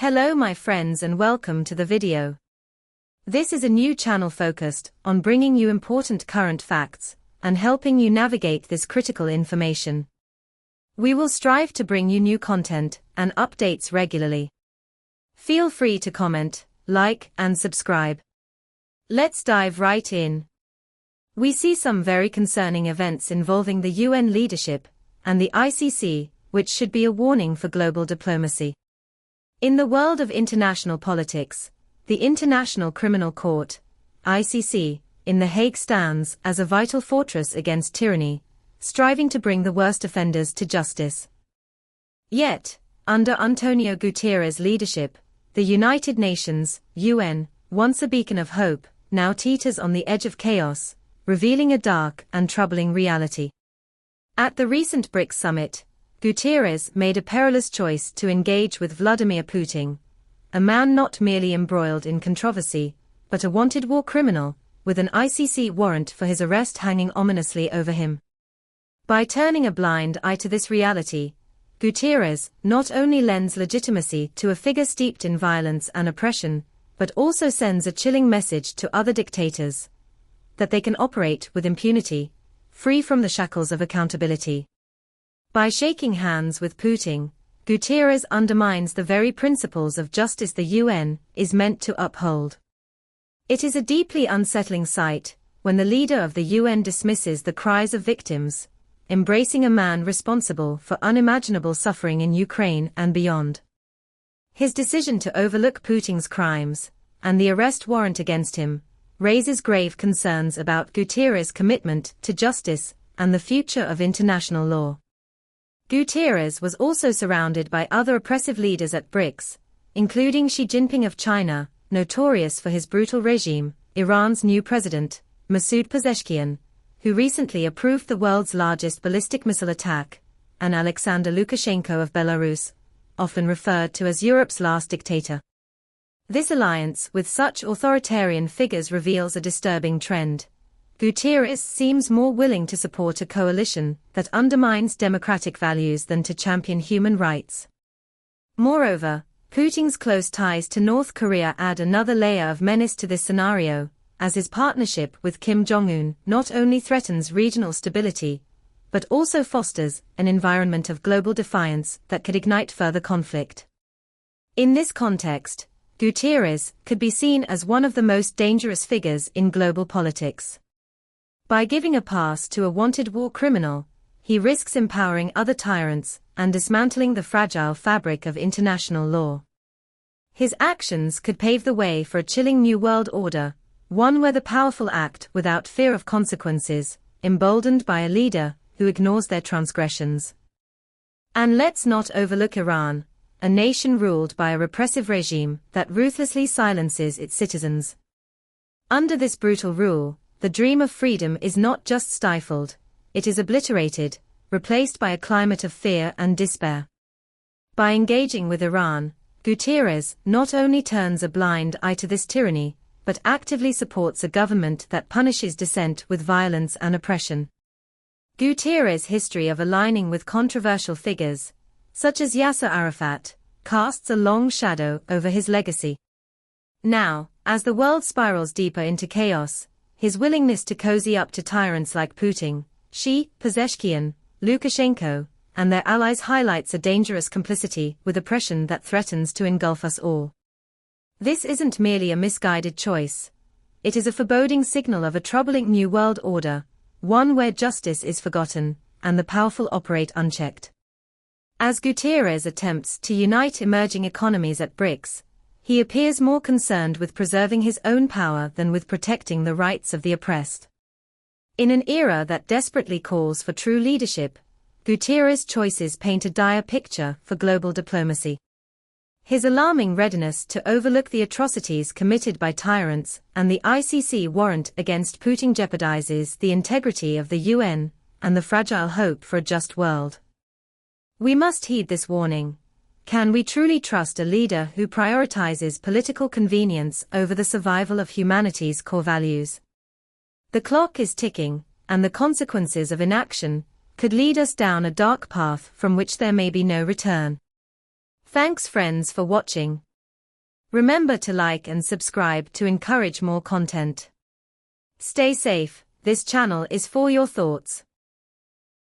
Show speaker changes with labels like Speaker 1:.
Speaker 1: Hello my friends and welcome to the video. This is a new channel focused on bringing you important current facts and helping you navigate this critical information. We will strive to bring you new content and updates regularly. Feel free to comment, like, and subscribe. Let's dive right in. We see some very concerning events involving the UN leadership and the ICC, which should be a warning for global diplomacy. In the world of international politics, the International Criminal Court, ICC, in The Hague stands as a vital fortress against tyranny, striving to bring the worst offenders to justice. Yet, under Antonio Guterres' leadership, the United Nations, UN, once a beacon of hope, now teeters on the edge of chaos, revealing a dark and troubling reality. At the recent BRICS summit, Guterres made a perilous choice to engage with Vladimir Putin, a man not merely embroiled in controversy, but a wanted war criminal, with an ICC warrant for his arrest hanging ominously over him. By turning a blind eye to this reality, Guterres not only lends legitimacy to a figure steeped in violence and oppression, but also sends a chilling message to other dictators that they can operate with impunity, free from the shackles of accountability. By shaking hands with Putin, Guterres undermines the very principles of justice the UN is meant to uphold. It is a deeply unsettling sight when the leader of the UN dismisses the cries of victims, embracing a man responsible for unimaginable suffering in Ukraine and beyond. His decision to overlook Putin's crimes, and the arrest warrant against him, raises grave concerns about Guterres' commitment to justice and the future of international law. Guterres was also surrounded by other oppressive leaders at BRICS, including Xi Jinping of China, notorious for his brutal regime, Iran's new president, Masoud Pezeshkian, who recently approved the world's largest ballistic missile attack, and Alexander Lukashenko of Belarus, often referred to as Europe's last dictator. This alliance with such authoritarian figures reveals a disturbing trend. Guterres seems more willing to support a coalition that undermines democratic values than to champion human rights. Moreover, Putin's close ties to North Korea add another layer of menace to this scenario, as his partnership with Kim Jong-un not only threatens regional stability, but also fosters an environment of global defiance that could ignite further conflict. In this context, Guterres could be seen as one of the most dangerous figures in global politics. By giving a pass to a wanted war criminal, he risks empowering other tyrants and dismantling the fragile fabric of international law. His actions could pave the way for a chilling new world order, one where the powerful act without fear of consequences, emboldened by a leader who ignores their transgressions. And let's not overlook Iran, a nation ruled by a repressive regime that ruthlessly silences its citizens. Under this brutal rule, the dream of freedom is not just stifled, it is obliterated, replaced by a climate of fear and despair. By engaging with Iran, Guterres not only turns a blind eye to this tyranny, but actively supports a government that punishes dissent with violence and oppression. Guterres' history of aligning with controversial figures, such as Yasser Arafat, casts a long shadow over his legacy. Now, as the world spirals deeper into chaos, his willingness to cozy up to tyrants like Putin, Xi, Pezeshkian, Lukashenko, and their allies highlights a dangerous complicity with oppression that threatens to engulf us all. This isn't merely a misguided choice. It is a foreboding signal of a troubling new world order, one where justice is forgotten, and the powerful operate unchecked. As Guterres attempts to unite emerging economies at BRICS, he appears more concerned with preserving his own power than with protecting the rights of the oppressed. In an era that desperately calls for true leadership, Guterres' choices paint a dire picture for global diplomacy. His alarming readiness to overlook the atrocities committed by tyrants and the ICC warrant against Putin jeopardizes the integrity of the UN and the fragile hope for a just world. We must heed this warning. Can we truly trust a leader who prioritizes political convenience over the survival of humanity's core values? The clock is ticking, and the consequences of inaction could lead us down a dark path from which there may be no return. Thanks friends for watching. Remember to like and subscribe to encourage more content. Stay safe, this channel is for your thoughts.